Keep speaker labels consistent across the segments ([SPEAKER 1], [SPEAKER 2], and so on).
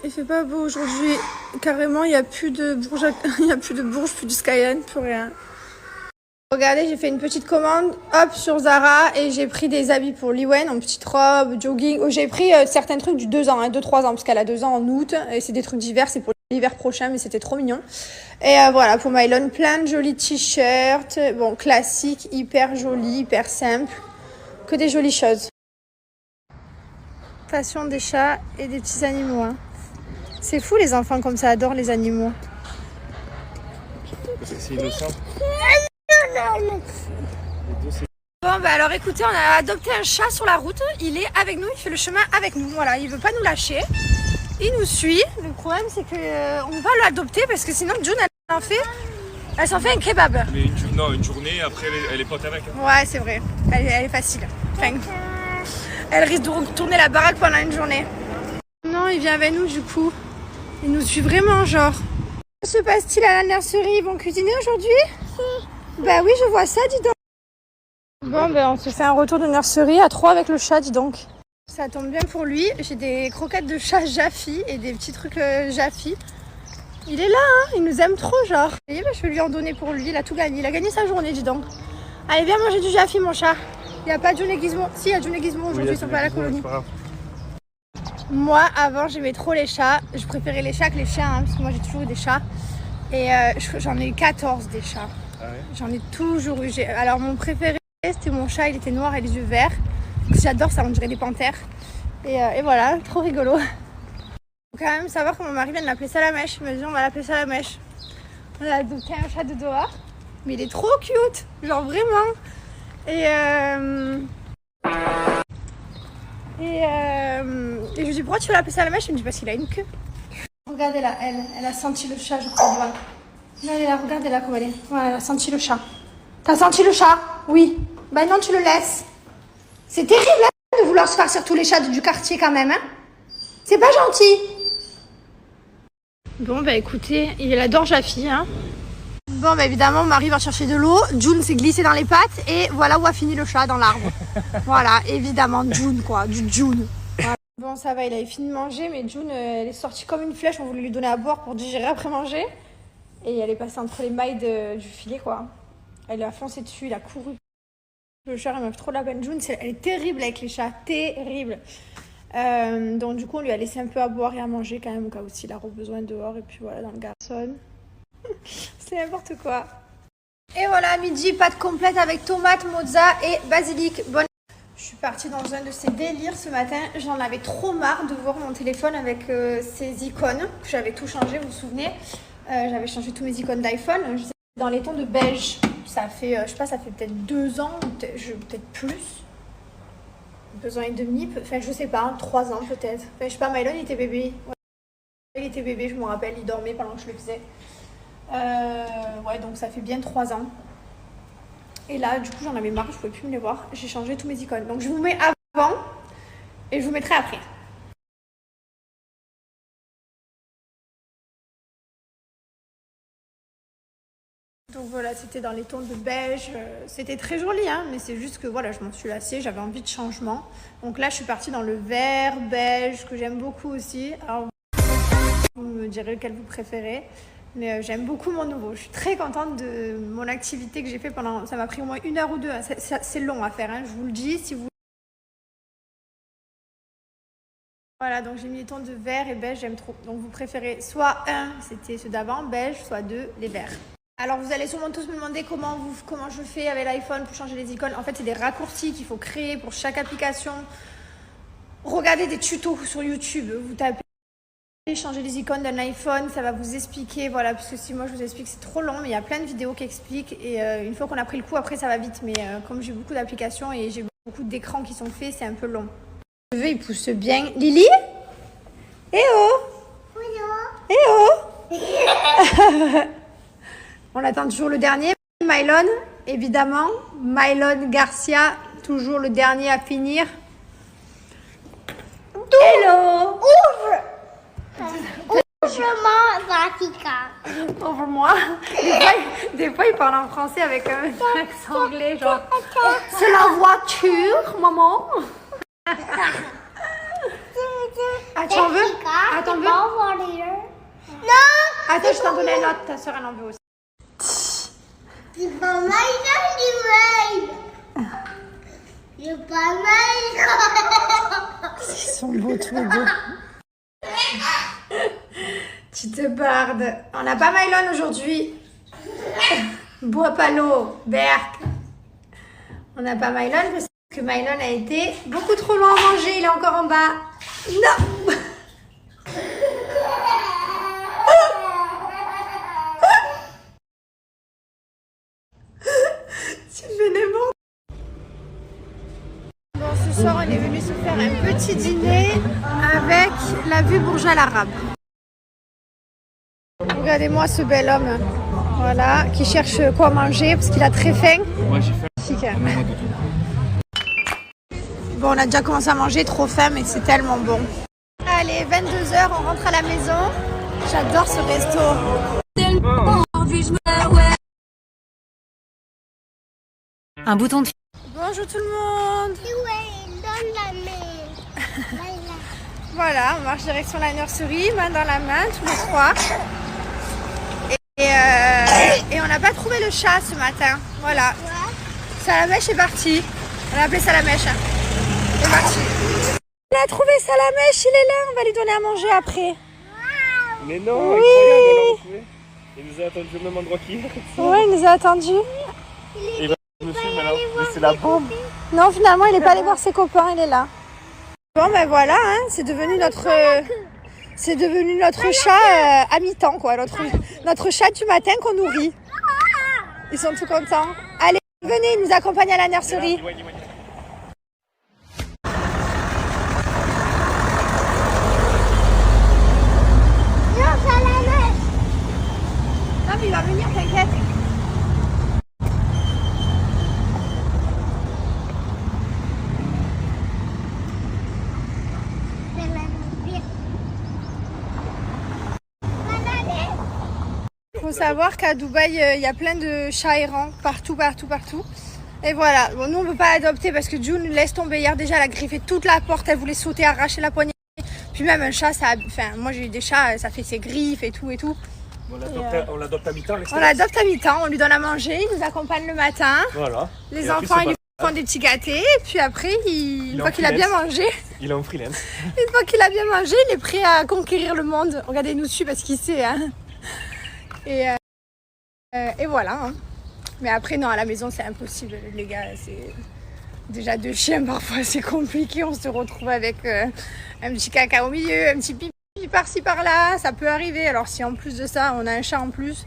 [SPEAKER 1] Il fait pas beau aujourd'hui. Carrément, il n'y a plus de Bourges, il y a plus de Bourges, plus de Skyline, plus rien. Regardez, j'ai fait une petite commande, hop, sur Zara, et j'ai pris des habits pour Liwen, en petite robe, jogging. Oh, j'ai pris certains trucs du 2 ans, 2-3 ans, parce qu'elle a 2 ans en août, et c'est des trucs d'hiver, c'est pour l'hiver prochain, mais c'était trop mignon. Et voilà, pour Mylon, plein de jolis t-shirts, bon, classiques, hyper jolis, hyper simples, que des jolies choses. Passion des chats et des petits animaux, hein. C'est fou, les enfants comme ça adorent les animaux.
[SPEAKER 2] C'est innocent.
[SPEAKER 1] Bon bah alors écoutez, on a adopté un chat sur la route, il est avec nous, il fait le chemin avec nous, voilà, il veut pas nous lâcher, il nous suit. Le problème c'est que on va l'adopter parce que sinon June elle s'en fait un kebab.
[SPEAKER 2] Mais une journée après elle est pote avec. Hein.
[SPEAKER 1] Ouais c'est vrai, elle est facile. Enfin, elle risque de retourner la baraque pendant une journée. Non, il vient avec nous du coup, il nous suit vraiment genre. Que se passe-t-il à la nurserie? Ils vont cuisiner aujourd'hui? Bah oui, je vois ça, dis donc. Bon, ben on se fait un retour de nurserie à 3 avec le chat, dis donc. Ça tombe bien pour lui. J'ai des croquettes de chat Jaffi et des petits trucs Jaffi. Il est là, hein, il nous aime trop, genre. Et ben, je vais lui en donner pour lui, il a tout gagné. Il a gagné sa journée, dis donc. Allez, viens manger du Jaffi, mon chat. Il n'y a pas de June et Gizmo. Si, il y a June et Gizmo aujourd'hui, ils sont pas à la colonie. Moi, avant, j'aimais trop les chats. Je préférais les chats que les chiens, hein, parce que moi, j'ai toujours eu des chats. Et j'en ai eu 14 des chats.
[SPEAKER 2] Ah ouais.
[SPEAKER 1] J'en ai toujours eu. Alors, mon préféré, c'était mon chat, il était noir et les yeux verts. J'adore ça, on dirait des panthères. Et voilà, trop rigolo. Faut quand même savoir que mon mari vient de l'appeler Salamèche. Il m'a dit, on va l'appeler Salamèche. On a adopté un chat de dehors. Mais il est trop cute, genre vraiment. Et je lui dis, pourquoi tu veux l'appeler Salamèche? Il me dit, parce qu'il a une queue. Regardez là, elle a senti le chat, je crois. Voilà. Allez là, regardez là comment elle est. Voilà, elle a senti le chat. T'as senti le chat? Oui. Bah non, tu le laisses. C'est terrible hein, de vouloir se farcir tous les chats du quartier quand même. Hein, c'est pas gentil. Bon bah écoutez, il adore Jaffi. Hein. Bon bah évidemment, on arrive à chercher de l'eau. June s'est glissée dans les pattes et voilà où a fini le chat, dans l'arbre. Voilà, évidemment, June quoi, du June. Voilà. Bon ça va, il avait fini de manger, mais June elle est sortie comme une flèche. On voulait lui donner à boire pour digérer après manger. Et elle est passée entre les mailles du filet quoi. Elle a foncé dessus, il a couru. Le chat, elle m'a fait trop de la peine. June, elle est terrible avec les chats, terrible. Donc du coup, on lui a laissé un peu à boire et à manger quand même, au cas où s'il a besoin dehors. Et puis voilà, dans le garçon. C'est n'importe quoi. Et voilà, à midi, pâte complète avec tomates, mozza et basilic. Bonne. Je suis partie dans un de ces délires ce matin. J'en avais trop marre de voir mon téléphone avec ces icônes. J'avais tout changé, vous vous souvenez. J'avais changé tous mes icônes d'iPhone. Dans les tons de beige. Ça fait, je sais pas, ça fait peut-être 2 ans, peut-être plus. 2 ans et demi, enfin je sais pas, 3 ans peut-être. Enfin je sais pas, Mylon il était bébé. Ouais, il était bébé, je me rappelle, il dormait pendant que je le faisais. Ouais, donc ça fait bien 3 ans. Et là, du coup, j'en avais marre, je pouvais plus me les voir. J'ai changé tous mes icônes. Donc je vous mets avant et je vous mettrai après. Donc voilà, c'était dans les tons de beige. C'était très joli, hein, mais c'est juste que voilà, je m'en suis lassée, j'avais envie de changement. Donc là, je suis partie dans le vert, beige, que j'aime beaucoup aussi. Alors, vous me direz lequel vous préférez. Mais j'aime beaucoup mon nouveau. Je suis très contente de mon activité que j'ai fait pendant... Ça m'a pris au moins 1 heure ou 2. Hein. C'est long à faire, hein, je vous le dis. Si vous... Voilà, donc j'ai mis les tons de vert et beige, j'aime trop. Donc vous préférez soit 1, c'était ceux d'avant, beige, soit 2, les verts. Alors vous allez sûrement tous me demander comment je fais avec l'iPhone pour changer les icônes. En fait, c'est des raccourcis qu'il faut créer pour chaque application. Regardez des tutos sur YouTube. Vous tapez changer les icônes d'un iPhone, ça va vous expliquer. Voilà, parce que si moi je vous explique, c'est trop long, mais il y a plein de vidéos qui expliquent. Et une fois qu'on a pris le coup, après ça va vite. Mais comme j'ai beaucoup d'applications et j'ai beaucoup d'écrans qui sont faits, c'est un peu long. Le cheveu, il pousse bien. Lily? Eh oh! Eh oh! On attend toujours le dernier. Mylon, évidemment. Mylon Garcia, toujours le dernier à finir. Hello!
[SPEAKER 3] Ouvre! Ouvre-moi, Vatica.
[SPEAKER 1] Ouvre-moi. Des fois, il parle en français avec un accent anglais, genre. C'est la voiture, maman. Ah, tu en veux? Ah, Attends, je t'en donne un autre, ta soeur elle en veut aussi.
[SPEAKER 3] C'est pas mal, c'est pas mal.
[SPEAKER 1] Ils sont beaux tous les deux. Petite barde. On n'a pas Mylon aujourd'hui. Bois pas l'eau, Berk. On n'a pas Mylon parce que Mylon a été beaucoup trop loin à manger. Il est encore en bas. Non. Tu fais n'importe. Bon, ce soir, on est venu se faire un petit dîner avec la vue Bourges Al Arab. Regardez-moi ce bel homme, voilà, qui cherche quoi manger parce qu'il a très faim.
[SPEAKER 2] Moi j'ai faim.
[SPEAKER 1] Bon, on a déjà commencé à manger, trop faim, mais c'est tellement bon. Allez, 22h, on rentre à la maison. J'adore ce resto.
[SPEAKER 4] Un bouton de...
[SPEAKER 1] Bonjour tout le monde.
[SPEAKER 3] Ouais, donne la main.
[SPEAKER 1] Voilà, on marche direction la nurserie, main dans la main, tous les trois. Et on n'a pas trouvé le chat ce matin. Voilà. Salamèche est parti. On a appelé Salamèche. Il est parti. On a trouvé Salamèche, il est là. On va lui donner à manger après.
[SPEAKER 2] Mais non,
[SPEAKER 1] Oui.
[SPEAKER 2] incroyable, on l'a retrouvé. Il nous a attendu au même endroit qu'hier.
[SPEAKER 1] Ouais, il nous a attendus.
[SPEAKER 2] Il va me filmer alors. Mais c'est la bombe.
[SPEAKER 1] Non, finalement, il n'est pas allé voir ses copains, il est là. Bon, ben voilà, hein, c'est devenu notre chat à mi-temps, quoi. Notre chat du matin qu'on nourrit. Ils sont tout contents. Allez, venez, il nous accompagne à la nurserie.
[SPEAKER 3] Non, ça la main.
[SPEAKER 1] Non, mais il va venir, t'inquiète.
[SPEAKER 3] C'est la main.
[SPEAKER 1] Il faut savoir qu'à Dubaï, il y a plein de chats errants, partout. Et voilà, bon, nous on ne peut pas adopter parce que June laisse tomber. Hier déjà, elle a griffé toute la porte, elle voulait sauter, arracher la poignée. Puis même un chat, moi j'ai eu des chats, ça fait ses griffes et tout.
[SPEAKER 2] On l'adopte à mi-temps.
[SPEAKER 1] On l'adopte à mi-temps, on lui donne à manger, il nous accompagne le matin.
[SPEAKER 2] Voilà.
[SPEAKER 1] Les
[SPEAKER 2] Et en plus,
[SPEAKER 1] enfants,
[SPEAKER 2] c'est
[SPEAKER 1] ils lui font des petits gâtés. Et puis après, une
[SPEAKER 2] est
[SPEAKER 1] fois
[SPEAKER 2] en
[SPEAKER 1] qu'il a bien
[SPEAKER 2] freelance.
[SPEAKER 1] mangé,
[SPEAKER 2] Il est en freelance.
[SPEAKER 1] il est prêt à conquérir le monde. Regardez, il nous suit parce qu'il sait. Hein. Et voilà. Hein. Mais après, non, à la maison, c'est impossible, les gars. C'est déjà 2 chiens, parfois, c'est compliqué. On se retrouve avec un petit caca au milieu, un petit pipi par-ci, par-là. Ça peut arriver. Alors, si en plus de ça, on a un chat en plus,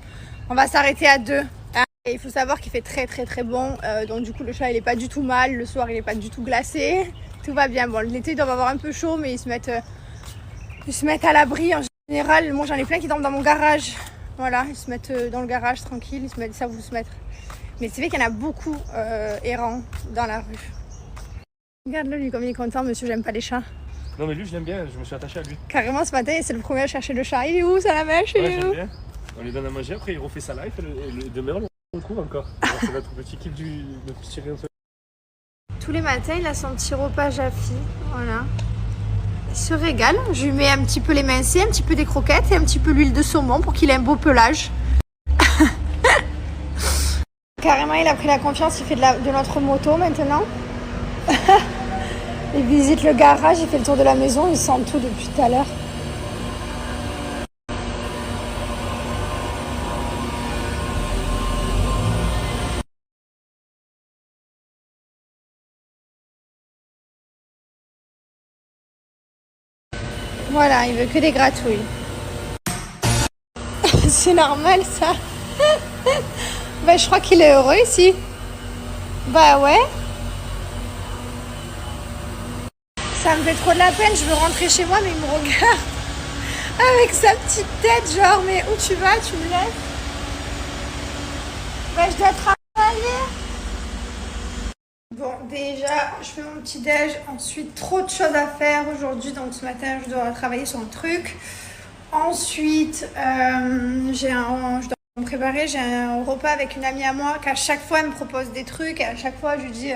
[SPEAKER 1] on va s'arrêter à 2. Hein. Et il faut savoir qu'il fait très, très, très bon. Donc, du coup, le chat, il n'est pas du tout mal. Le soir, il n'est pas du tout glacé. Tout va bien. Bon, l'été, ils doivent avoir un peu chaud, mais ils se mettent à l'abri. En général, moi, j'en ai plein qui dorment dans mon garage. Voilà, ils se mettent dans le garage tranquille, ils se mettent ça, vous se mettre. Mais c'est vrai qu'il y en a beaucoup errants dans la rue. Regarde-le, lui, comme il est content, monsieur, j'aime pas les chats.
[SPEAKER 2] Non, mais lui, je l'aime bien, je me suis attaché à lui.
[SPEAKER 1] Carrément, ce matin, c'est le premier à chercher le chat. Il est où, Salamèche? Il
[SPEAKER 2] Ouais,
[SPEAKER 1] est
[SPEAKER 2] j'aime
[SPEAKER 1] où?
[SPEAKER 2] bien. On lui donne à manger, après il refait sa life, et demain on le trouve encore. Alors, c'est notre petit kiff de petit rien.
[SPEAKER 1] Tous les matins, il a son petit repas Jaffi. Voilà. Il se régale. Je lui mets un petit peu l'émincé, un petit peu des croquettes et un petit peu l'huile de saumon pour qu'il ait un beau pelage. Carrément, il a pris la confiance, il fait de notre moto maintenant. Il visite le garage, il fait le tour de la maison, il sent tout depuis tout à l'heure. Voilà, il veut que des gratouilles. C'est normal ça. Bah, je crois qu'il est heureux ici. Bah ouais. Ça me fait trop de la peine, je veux rentrer chez moi mais il me regarde avec sa petite tête genre mais où tu vas, tu me laisses. Bah je dois travailler. Bon déjà je fais mon petit déj, ensuite trop de choses à faire aujourd'hui donc ce matin je dois travailler sur un truc. Ensuite je dois me préparer, j'ai un repas avec une amie à moi qu'à chaque fois elle me propose des trucs et à chaque fois je lui dis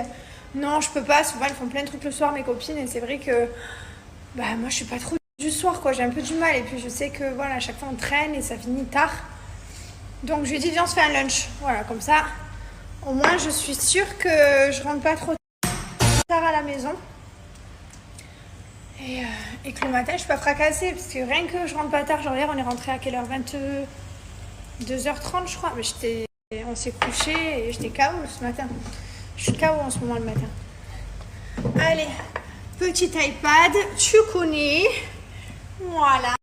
[SPEAKER 1] non je peux pas, souvent elles font plein de trucs le soir mes copines et c'est vrai que bah moi je suis pas trop Du soir quoi, j'ai un peu du mal et puis je sais que voilà, à chaque fois on traîne et ça finit tard. Donc je lui ai dit viens on se fait un lunch. Voilà, comme ça, au moins je suis sûre que je rentre pas trop tard à la maison. Et que le matin je suis pas fracassée parce que rien que je rentre pas tard, genre hier on est rentré à quelle heure, 22h30 je crois. Mais on s'est couché et j'étais KO ce matin. Je suis KO en ce moment le matin. Allez, petit iPad, tu connais. Voilà.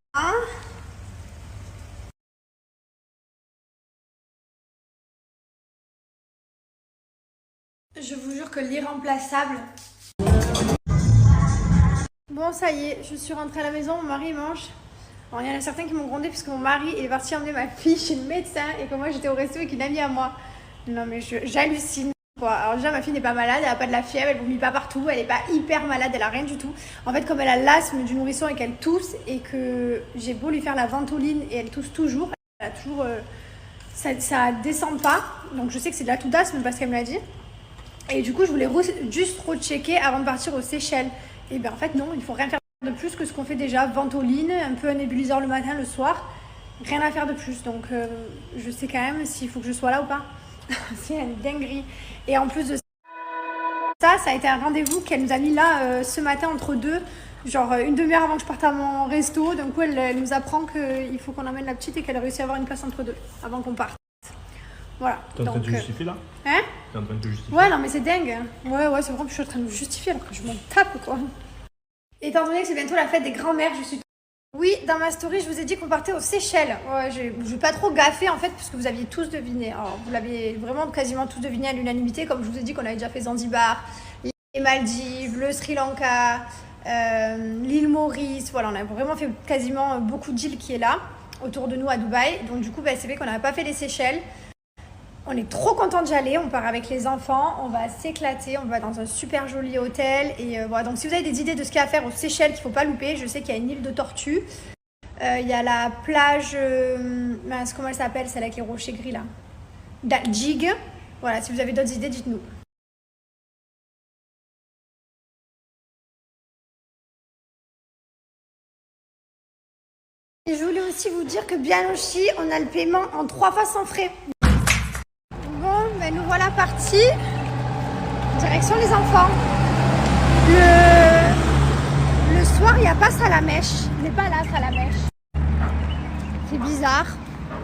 [SPEAKER 1] Je vous jure que l'irremplaçable. Bon, ça y est, je suis rentrée à la maison, mon mari mange. Alors, il y en a certains qui m'ont grondé parce que mon mari est parti emmener ma fille chez le médecin et que moi j'étais au resto avec une amie à moi. Non mais j'hallucine. Alors déjà ma fille n'est pas malade, elle n'a pas de la fièvre, elle vomit pas partout, elle n'est pas hyper malade, elle a rien du tout. En fait comme elle a l'asthme du nourrisson et qu'elle tousse et que j'ai beau lui faire la ventoline et elle tousse toujours, elle a toujours ça descend pas. Donc je sais que c'est de la toux d'asthme parce qu'elle me l'a dit. Et du coup je voulais juste rechecker avant de partir aux Seychelles. Et bien en fait non, il faut rien faire de plus que ce qu'on fait déjà, ventoline, un peu un nébuliseur le matin, le soir, rien à faire de plus. Donc je sais quand même s'il faut que je sois là ou pas. C'est une dinguerie. Et en plus de ça, ça a été un rendez-vous qu'elle nous a mis là ce matin entre deux, genre une demi-heure avant que je parte à mon resto. D'un coup, elle nous apprend qu'il faut qu'on emmène la petite et qu'elle a réussi à avoir une place entre deux avant qu'on parte. Voilà.
[SPEAKER 2] T'es en train de te justifier là?
[SPEAKER 1] Hein?
[SPEAKER 2] T'es en train de te justifier?
[SPEAKER 1] Ouais, non, mais c'est dingue. Ouais, c'est vrai que je suis en train de me justifier alors que je m'en tape, quoi. Étant donné que c'est bientôt la fête des grands-mères, je suis... Oui, dans ma story, je vous ai dit qu'on partait aux Seychelles. Ouais, je vais pas trop gaffer en fait, parce que vous aviez tous deviné. Alors, vous l'aviez vraiment quasiment tous deviné à l'unanimité, comme je vous ai dit qu'on avait déjà fait Zanzibar, les Maldives, le Sri Lanka, l'île Maurice. Voilà, on a vraiment fait quasiment beaucoup d'îles qui est là, autour de nous à Dubaï. Donc du coup, c'est vrai qu'on n'avait pas fait les Seychelles. On est trop content d'y aller, on part avec les enfants, on va s'éclater, on va dans un super joli hôtel. Et voilà, donc si vous avez des idées de ce qu'il y a à faire aux Seychelles qu'il ne faut pas louper, je sais qu'il y a une île de tortues. Il y a la plage, comment elle s'appelle, celle avec les rochers gris là, Jig. Voilà, si vous avez d'autres idées, dites-nous. Et je voulais aussi vous dire que Bianoshi, on a le paiement en 3 fois sans frais. Bon, ben nous voilà partis. Direction les enfants. Le soir, il n'y a pas Salamèche. Il n'est pas là, Salamèche. C'est bizarre.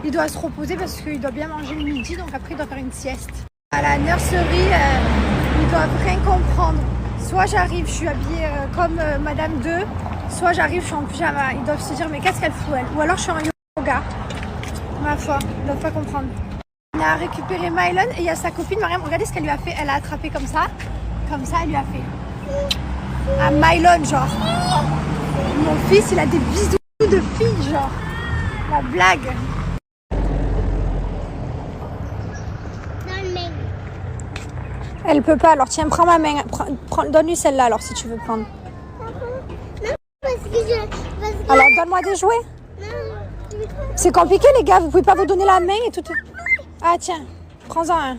[SPEAKER 1] Il doit se reposer parce qu'il doit bien manger le midi, donc après il doit faire une sieste. À la nurserie, ils doivent rien comprendre. Soit j'arrive, je suis habillée comme Madame 2, soit j'arrive, je suis en pyjama. Ils doivent se dire, mais qu'est-ce qu'elle fout elle? Ou alors je suis en yoga. Ma foi, ils ne doivent pas comprendre. On a récupéré Mylon et il y a sa copine Mariam. Regardez ce qu'elle lui a fait. Elle a attrapé comme ça, elle lui a fait. À Mylon, genre. Mon fils, il a des bisous de fille, genre. La blague. Elle peut pas, alors tiens, prends ma main. Donne-lui celle-là, alors, si tu veux prendre. Alors, donne-moi des jouets. C'est compliqué, les gars. Vous pouvez pas vous donner la main et tout. Ah, tiens, prends-en un.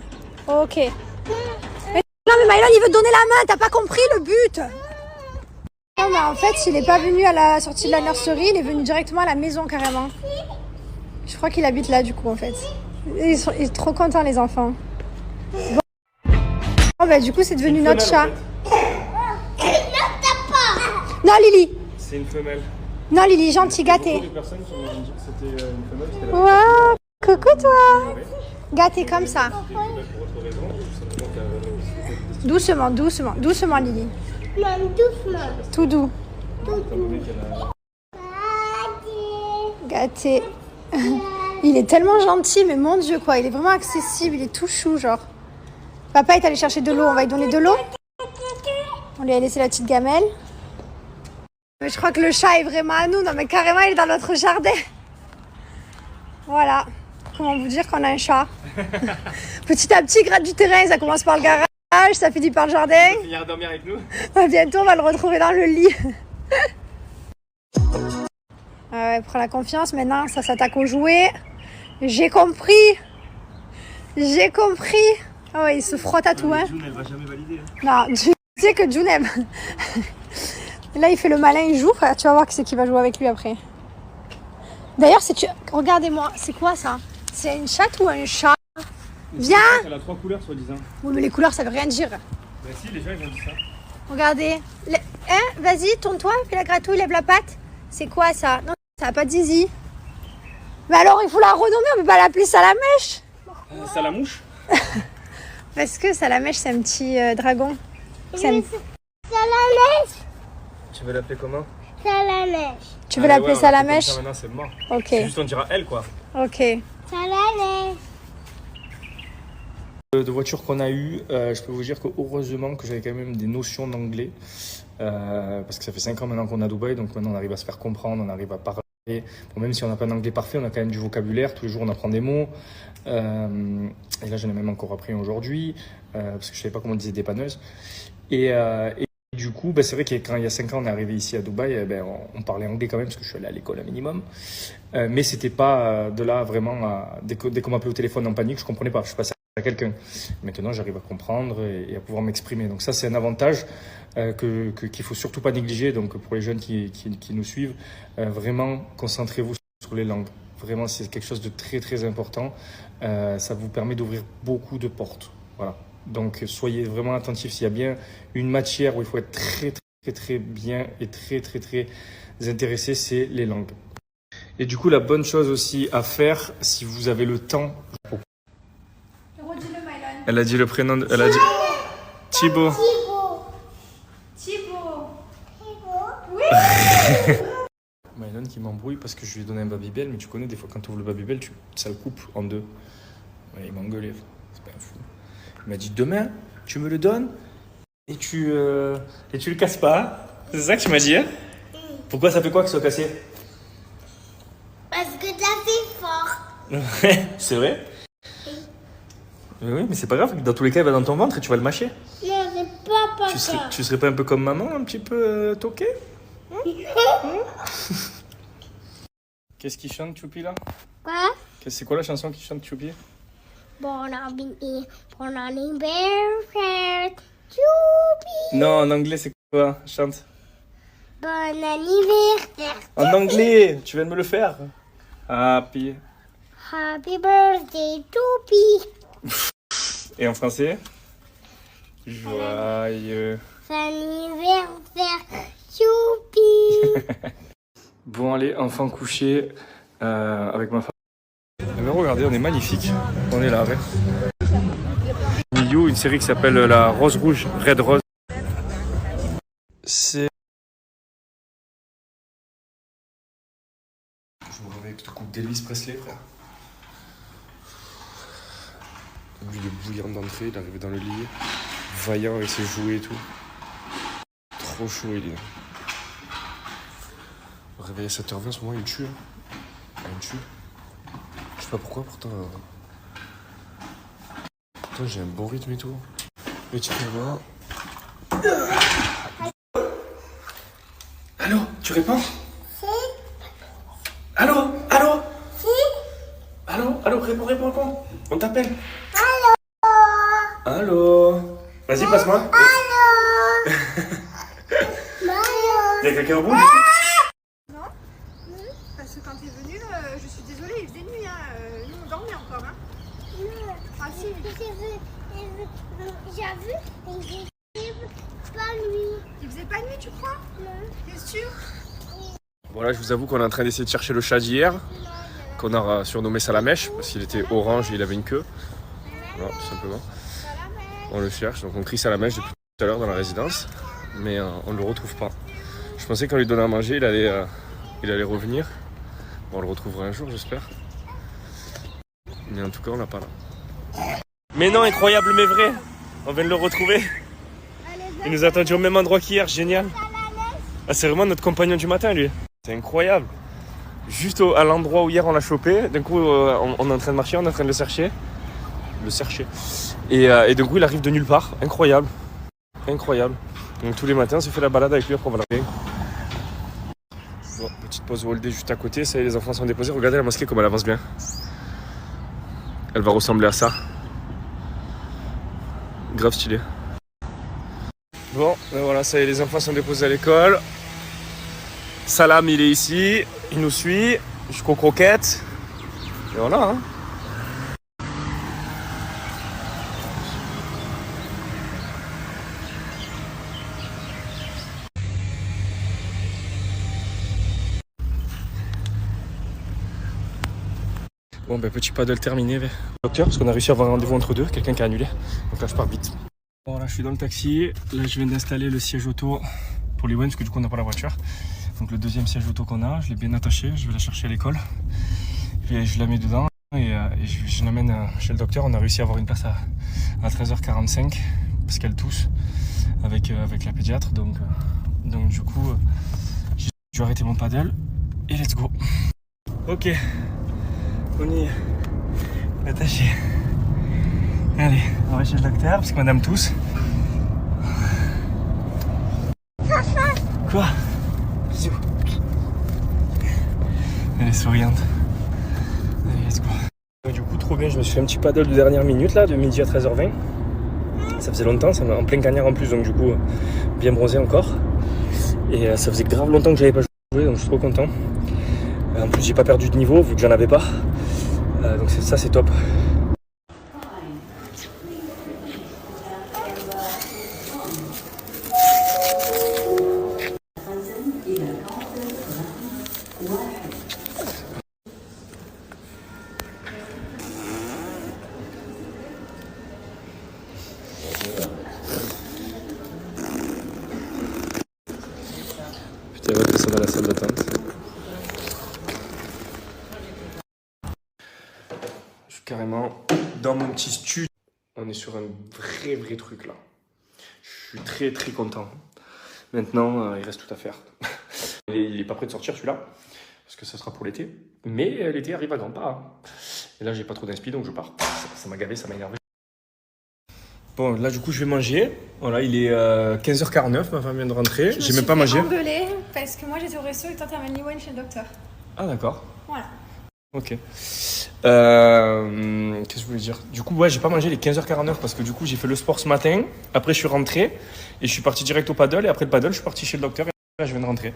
[SPEAKER 1] Ok. Mais non, mais Mylon, il veut te donner la main. T'as pas compris le but. Non, mais en fait, il est pas venu à la sortie de la nurserie. Il est venu directement à la maison, carrément. Je crois qu'il habite là, du coup, en fait. Ils sont trop contents, les enfants. Bon. Oh, bah, du coup, c'est devenu notre chat. Non, Lily.
[SPEAKER 2] C'est une femelle.
[SPEAKER 1] Non, Lily, gentil, gâté.
[SPEAKER 2] Les personnes qui m'ont dit que c'était une femelle, c'était la
[SPEAKER 1] Waouh, coucou toi. Gâté comme ça. Doucement, doucement, doucement, Lily.
[SPEAKER 3] Doucement.
[SPEAKER 1] Tout doux. Gâté. Il est tellement gentil, mais mon Dieu, quoi. Il est vraiment accessible, il est tout chou, genre. Papa est allé chercher de l'eau, on va lui donner de l'eau. On lui a laissé la petite gamelle. Mais je crois que le chat est vraiment à nous. Non, mais carrément, il est dans notre jardin. Voilà. Comment vous dire qu'on a un chat? Petit à petit, il gratte du terrain. Ça commence par le garage, ça finit par le jardin.
[SPEAKER 2] Il va finir à dormir avec nous.
[SPEAKER 1] Bientôt, on va le retrouver dans le lit. Ouais, prends la confiance. Maintenant, ça s'attaque aux jouets. J'ai compris. J'ai compris. Ah ouais, il se frotte à tout, hein.
[SPEAKER 2] June, elle va jamais valider.
[SPEAKER 1] Non, tu sais que June aime. Et là, il fait le malin, il joue. Tu vas voir qui c'est qui va jouer avec lui après. D'ailleurs, regardez-moi, c'est quoi ça? C'est une chatte ou un chat? Viens!
[SPEAKER 2] Elle a 3 couleurs, soi-disant.
[SPEAKER 1] Oui, mais les couleurs, ça veut rien dire.
[SPEAKER 2] Bah si, les gens, ils ont dit ça.
[SPEAKER 1] Regardez. Hein? Vas-y, tourne-toi, fais la gratouille, lève la patte. C'est quoi ça? Non, ça n'a pas de zizi. Mais alors, il faut la renommer, on peut pas l'appeler Salamèche.
[SPEAKER 2] Salamouche?
[SPEAKER 1] Parce que Salamèche, c'est un petit dragon. C'est un-
[SPEAKER 3] Salamèche.
[SPEAKER 2] Tu veux l'appeler comment?
[SPEAKER 3] Salamèche.
[SPEAKER 1] Tu veux l'appeler Salamèche?
[SPEAKER 2] Maintenant, c'est mort.
[SPEAKER 1] Ok,
[SPEAKER 2] C'est juste, on dira elle, quoi.
[SPEAKER 1] ok.
[SPEAKER 3] Salamèche.
[SPEAKER 2] De voitures qu'on a eues, je peux vous dire que heureusement que j'avais quand même des notions d'anglais. Parce que ça fait 5 ans maintenant qu'on est à Dubaï, donc maintenant on arrive à se faire comprendre, on arrive à parler. Bon, même si on n'a pas un anglais parfait, on a quand même du vocabulaire. Tous les jours, on apprend des mots. Et là, j'en ai même encore appris aujourd'hui, parce que je ne savais pas comment on disait dépanneuse. Et du coup, c'est vrai que quand il y a 5 ans, on est arrivé ici à Dubaï, on parlait anglais quand même, parce que je suis allé à l'école un minimum. Mais c'était pas de là vraiment, dès qu'on m'appelait au téléphone en panique, je comprenais pas. Je passais à quelqu'un. Maintenant, j'arrive à comprendre et à pouvoir m'exprimer. Donc ça, c'est un avantage qu'il faut surtout pas négliger. Donc pour les jeunes qui nous suivent, vraiment concentrez-vous sur les langues. Vraiment, c'est quelque chose de très très important. Ça vous permet d'ouvrir beaucoup de portes. Voilà. Donc soyez vraiment attentifs. S'il y a bien une matière où il faut être très très très bien et très très très intéressé, c'est les langues. Et du coup, la bonne chose aussi à faire, si vous avez le temps. Elle a dit le prénom. Elle a dit Thibaut.
[SPEAKER 3] Thibaut.
[SPEAKER 2] Mylon qui m'embrouille parce que je lui ai donné un Babybel, mais tu connais, des fois quand tu ouvres le Babybel, ça le coupe en deux. Ouais, il m'a engueulé, c'est pas un fou. Il m'a dit demain, tu me le donnes et tu le casses pas. C'est ça que tu m'as dit, hein? Pourquoi ça fait quoi que ça soit cassé?
[SPEAKER 3] Parce que t'as fait fort.
[SPEAKER 2] Ouais, c'est vrai? Oui, mais c'est pas grave, dans tous les cas, il va dans ton ventre et tu vas le mâcher.
[SPEAKER 3] Non, c'est pas papa.
[SPEAKER 2] Tu serais pas un peu comme maman, un petit peu toqué? Qu'est-ce qu'il chante, Choupi, là?
[SPEAKER 3] Quoi?
[SPEAKER 2] C'est quoi la chanson qu'il chante, Choupi?
[SPEAKER 3] Bon anniversaire, Choupi.
[SPEAKER 2] Non, en anglais, c'est quoi? Chante.
[SPEAKER 3] Bon anniversaire.
[SPEAKER 2] En anglais, tu viens de me le faire. Happy.
[SPEAKER 3] Happy birthday, Choupi.
[SPEAKER 2] Et en français? Joyeux.
[SPEAKER 3] Anniversaire, Choupi.
[SPEAKER 2] Bon, allez, enfant couché avec ma femme. Mais regardez, on est magnifique. On est là, ouais. Miyu, une série qui s'appelle La Rose Rouge, Red Rose. C'est. Je me réveille avec le coupe d'Elvis Presley, frère. Lui, il est bouillant d'entrée, il est arrivé dans le lit, vaillant avec ses jouets et tout. Trop chaud, il est. Réveillé à 7h20, en ce moment, il me tue. Il me tue. Je sais pas pourquoi, pourtant. Pourtant, j'ai un bon rythme et tout. Mais tu fais voir. Allô, tu réponds? Allô? Allô? Allô, réponds. On t'appelle. Allô? Vas-y, passe-moi. Y'a quelqu'un au bout?
[SPEAKER 1] Non, parce que quand t'es venu, je suis désolée, il faisait nuit. Nous, on dormait encore. Ah si.
[SPEAKER 3] J'ai vu, il faisait pas nuit.
[SPEAKER 1] Il faisait pas nuit, tu crois?
[SPEAKER 3] Non.
[SPEAKER 1] T'es sûr?
[SPEAKER 2] Voilà, je vous avoue qu'on est en train d'essayer de chercher le chat d'hier, qu'on a surnommé Salamèche, parce qu'il était orange et il avait une queue. Voilà, tout simplement. On le cherche, donc on crie Salamèche depuis tout à l'heure dans la résidence, mais on ne le retrouve pas. Je pensais qu'on lui donnait à manger, il allait revenir. Bon, on le retrouvera un jour, j'espère. Mais en tout cas, on l'a pas là. Mais non, incroyable, mais vrai. On vient de le retrouver. Il nous a attendu au même endroit qu'hier, génial. Ah, c'est vraiment notre compagnon du matin, lui. C'est incroyable. Juste à l'endroit où hier on l'a chopé, d'un coup on est en train de marcher, on est en train de le chercher. Et d'un coup il arrive de nulle part. Incroyable. Donc tous les matins on se fait la balade avec lui, après on va le regarder. Bon, petite pause all day juste à côté, ça y est, les enfants sont déposés. Regardez la mosquée comme elle avance bien. Elle va ressembler à ça. Grave stylé. Bon, ben voilà, ça y est, les enfants sont déposés à l'école. Salam, il est ici, il nous suit jusqu'aux croquettes. Et voilà. Hein. Bon, ben petit paddle terminé. Docteur, parce qu'on a réussi à avoir un rendez-vous entre deux, quelqu'un qui a annulé. Donc là, je pars vite. Bon, là, je suis dans le taxi. Là, je viens d'installer le siège auto pour les Wens, parce que du coup, on n'a pas la voiture. Donc, le deuxième siège auto qu'on a, je l'ai bien attaché. Je vais la chercher à l'école. Et je la mets dedans et je l'amène chez le docteur. On a réussi à avoir une place à 13h45 parce qu'elle tousse avec la pédiatre. Donc du coup, j'ai dû arrêter mon paddle et let's go. Ok. On y est. Attaché. Allez, on va chez le docteur parce que madame tousse. Quoi? Bisous. Elle est souriante. Allez, let's go. Du coup, trop bien, je me suis fait un petit paddle de dernière minute là, de midi à 13h20. Ça faisait longtemps, ça en plein cagnard en plus, donc du coup, bien bronzé encore. Et ça faisait grave longtemps que j'avais pas joué, donc je suis trop content. En plus, j'ai pas perdu de niveau vu que j'en avais pas. Donc ça, c'est top. Putain, on va descendre dans la salle d'attente. Je suis carrément dans mon petit studio. On est sur un vrai truc là. Je suis très content. Maintenant, il reste tout à faire. Il est pas prêt de sortir celui-là, parce que ça sera pour l'été. Mais l'été arrive à grands pas. Hein. Et là, j'ai pas trop d'inspi, donc je pars. Ça m'a gavé, ça m'a énervé. Bon, là, du coup, je vais manger. Voilà, il est 15h49, ma femme vient de rentrer. J'ai même pas mangé.
[SPEAKER 1] Je me suis engueulée parce que moi, j'étais au resto et toi, t'as amené Liwen chez le docteur.
[SPEAKER 2] Ah, d'accord.
[SPEAKER 1] Voilà.
[SPEAKER 2] Ok. Qu'est-ce que je voulais dire? Du coup, ouais, j'ai pas mangé les 15h49 parce que du coup, j'ai fait le sport ce matin. Après, je suis rentré et je suis parti direct au paddle. Et après le paddle, je suis parti chez le docteur et là, je viens de rentrer.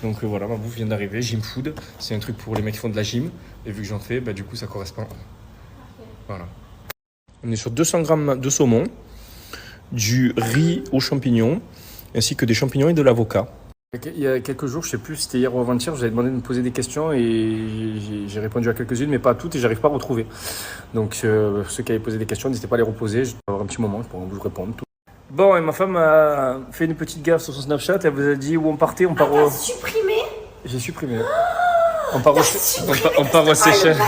[SPEAKER 2] Donc voilà, ma bouffe vient d'arriver. Gym food, c'est un truc pour les mecs qui font de la gym. Et vu que j'en fais, bah, du coup, ça correspond. Voilà. On est sur 200 grammes de saumon, du riz aux champignons, ainsi que des champignons et de l'avocat. Il y a quelques jours, je sais plus, c'était hier ou avant-hier, j'avais demandé de me poser des questions et j'ai répondu à quelques-unes, mais pas à toutes et j'arrive pas à retrouver. Donc ceux qui avaient posé des questions, n'hésitez pas à les reposer, je vais avoir un petit moment, je pourrai vous répondre. Tout. Bon, et ma femme a fait une petite gaffe sur son Snapchat, elle vous a dit où on partait, on part au...
[SPEAKER 1] T'as supprimé?
[SPEAKER 2] J'ai supprimé. On part au Seychelles.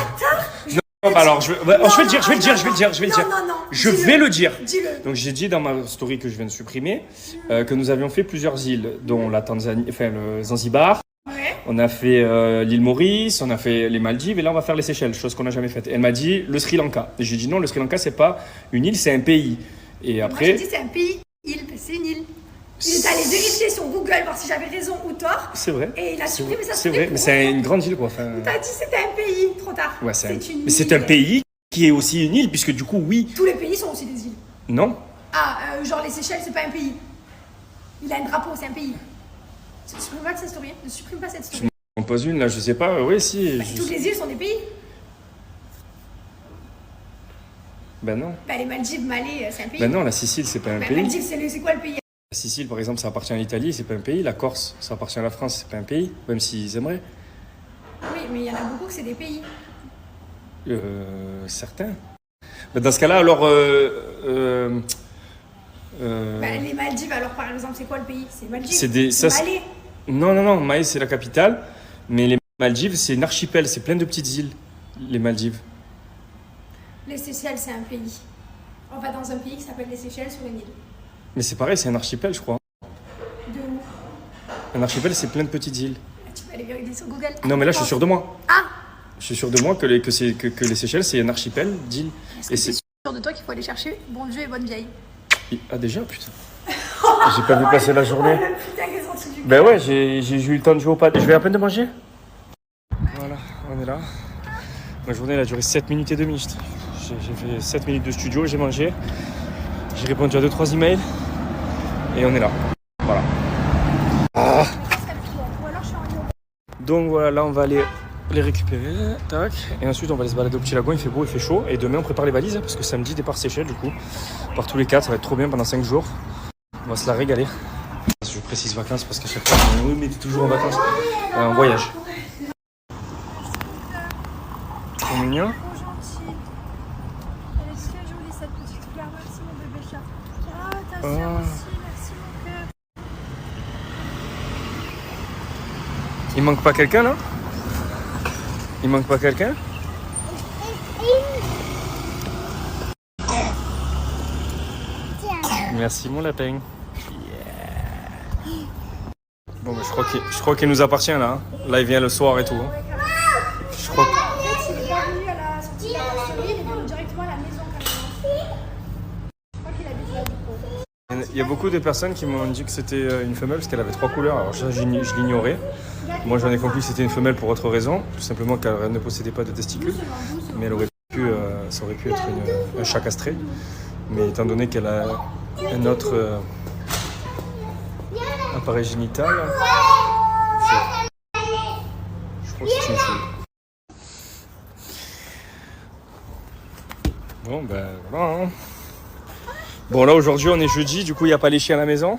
[SPEAKER 2] Alors, je vais le dire.
[SPEAKER 1] Non.
[SPEAKER 2] Je vais le dire.
[SPEAKER 1] Dis-le.
[SPEAKER 2] Donc, j'ai dit dans ma story que je viens de supprimer que nous avions fait plusieurs îles, dont la Tanzanie, enfin le Zanzibar.
[SPEAKER 1] Ouais.
[SPEAKER 2] On a fait l'île Maurice, on a fait les Maldives et là on va faire les Seychelles, chose qu'on n'a jamais faite. Elle m'a dit le Sri Lanka. Et j'ai dit non, le Sri Lanka c'est pas une île, c'est un pays. Et après.
[SPEAKER 1] Moi j'ai dit c'est un pays, c'est une île. Il est allé vérifier sur Google voir si j'avais raison ou tort.
[SPEAKER 2] C'est vrai.
[SPEAKER 1] Et il a supprimé ça.
[SPEAKER 2] C'est vrai, mais c'est une grande île quoi. Enfin...
[SPEAKER 1] T'as dit c'était un pays, trop tard.
[SPEAKER 2] Ouais,
[SPEAKER 1] Mais
[SPEAKER 2] c'est un pays qui est aussi une île, puisque du coup, oui.
[SPEAKER 1] Tous les pays sont aussi des îles.
[SPEAKER 2] Non.
[SPEAKER 1] Ah, genre les Seychelles, c'est pas un pays. Il a un drapeau, c'est un pays. Ne supprime pas cette story. Ne supprime pas cette story.
[SPEAKER 2] On pose une là, je sais pas. Oui, si.
[SPEAKER 1] Toutes les îles sont des pays.
[SPEAKER 2] Ben non.
[SPEAKER 1] Bah, les Maldives, Malais, c'est un pays.
[SPEAKER 2] Ben non, la Sicile, c'est pas un pays.
[SPEAKER 1] Maldives, c'est quoi le pays?
[SPEAKER 2] La Sicile, par exemple, ça appartient à l'Italie, c'est pas un pays. La Corse, ça appartient à la France, c'est pas un pays, même s'ils aimeraient.
[SPEAKER 1] Oui, mais il y en a beaucoup que c'est des pays.
[SPEAKER 2] Certains. Ben dans ce cas-là, alors.
[SPEAKER 1] Les Maldives, alors par exemple, c'est quoi le pays? C'est Maldives.
[SPEAKER 2] C'est
[SPEAKER 1] Malais.
[SPEAKER 2] Non, Maïs, c'est la capitale. Mais les Maldives, c'est une archipel, c'est plein de petites îles, les Maldives.
[SPEAKER 1] Les Seychelles, c'est un pays. On va dans un pays qui s'appelle les Seychelles sur une île.
[SPEAKER 2] Mais c'est pareil, c'est un archipel, je crois.
[SPEAKER 1] De où?
[SPEAKER 2] Un archipel, c'est plein de petites îles.
[SPEAKER 1] Tu peux aller vérifier sur Google.
[SPEAKER 2] Non, mais là, je suis sûr de moi.
[SPEAKER 1] Ah!
[SPEAKER 2] Je suis sûr de moi que les Seychelles, c'est un archipel d'îles.
[SPEAKER 1] Et c'est sûr de toi qu'il faut aller chercher bon Dieu et bonne vieille.
[SPEAKER 2] Ah, déjà, putain. J'ai pas vu passer la journée.
[SPEAKER 1] Putain, qu'est-ce que tu
[SPEAKER 2] Ben ouais, j'ai eu le temps de jouer au pad. Je vais à peine de manger. Voilà, on est là. Ma journée, elle a duré 7 minutes et 2 minutes. J'ai fait 7 minutes de studio, j'ai mangé. J'ai répondu à 2-3 emails. Et on est là. Voilà. Ah.
[SPEAKER 1] Ou alors je suis en
[SPEAKER 2] Donc voilà, là on va aller les récupérer, tac. Et ensuite on va aller se balader au petit lagon, il fait beau, il fait chaud. Et demain on prépare les valises, parce que samedi départ Seychelles du coup. On part tous les 4, ça va être trop bien pendant 5 jours. On va se la régaler. Je précise vacances parce qu'à chaque fois, oui mais t'es toujours en vacances. En voyage. Trop mignon.
[SPEAKER 1] Elle est très jolie cette petite fleur. Merci mon bébé chat. Ah, ta
[SPEAKER 2] Oh.
[SPEAKER 1] sœur aussi, merci mon cœur.
[SPEAKER 2] Il manque pas quelqu'un là? Il manque pas quelqu'un? Merci mon lapin. Bon, mais je crois qu'il nous appartient là. Hein. Là, il vient le soir et tout. Hein. Je crois que...
[SPEAKER 1] En fait, il est pas venu à la sortie de la pâtisserie, il est venu directement à la maison carrément. Je crois qu'il habite là du coup.
[SPEAKER 2] Il y a beaucoup de personnes qui m'ont dit que c'était une femelle parce qu'elle avait 3 couleurs. Alors ça, je l'ignorais. Moi, j'en ai conclu que c'était une femelle pour autre raison. Tout simplement qu'elle ne possédait pas de testicules. Mais elle aurait pu, ça aurait pu être un chat castré. Mais étant donné qu'elle a un autre appareil génital, je crois que c'est une fille. Bon, ben voilà. Hein. Bon, là aujourd'hui on est jeudi, du coup il n'y a pas les chiens à la maison.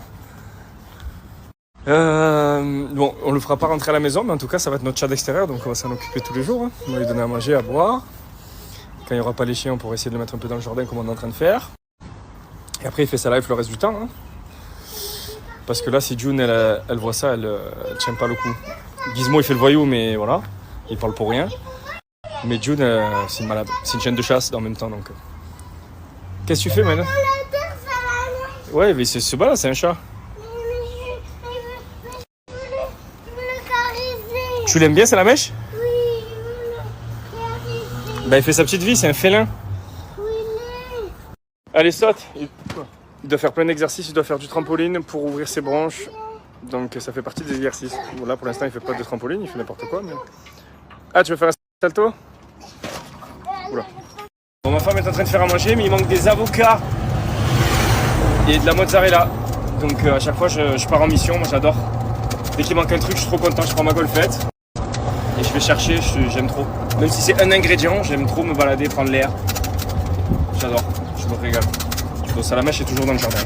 [SPEAKER 2] Bon, on le fera pas rentrer à la maison, mais en tout cas ça va être notre chat d'extérieur, donc on va s'en occuper tous les jours. Hein. On va lui donner à manger, à boire. Quand il n'y aura pas les chiens, on pourra essayer de le mettre un peu dans le jardin comme on est en train de faire. Et après il fait sa life le reste du temps. Hein. Parce que là, si June elle voit ça, elle tient pas le coup. Gizmo il fait le voyou, mais voilà, il parle pour rien. Mais June, c'est une malade. C'est une chienne de chasse en même temps, donc. Qu'est-ce que tu fais maintenant? Ouais, mais c'est ce bas là, c'est un chat. Tu l'aimes bien, c'est la mèche?
[SPEAKER 3] Oui,
[SPEAKER 2] Bah, il fait sa petite vie, c'est un félin. Allez, saute. Il doit faire plein d'exercices, il doit faire du trampoline pour ouvrir ses branches. Donc ça fait partie des exercices. Bon, là pour l'instant il fait pas de trampoline, il fait n'importe quoi. Mais... Ah, tu veux faire un salto? Oula. Bon, ma femme est en train de faire à manger, mais il manque des avocats et de la mozzarella. Donc à chaque fois je pars en mission, moi j'adore. Dès qu'il manque un truc, je suis trop content, je prends ma golfette et je vais chercher, j'aime trop. Même si c'est un ingrédient, j'aime trop me balader, prendre l'air. J'adore, je me régale. Donc Salamèche est toujours dans le jardin.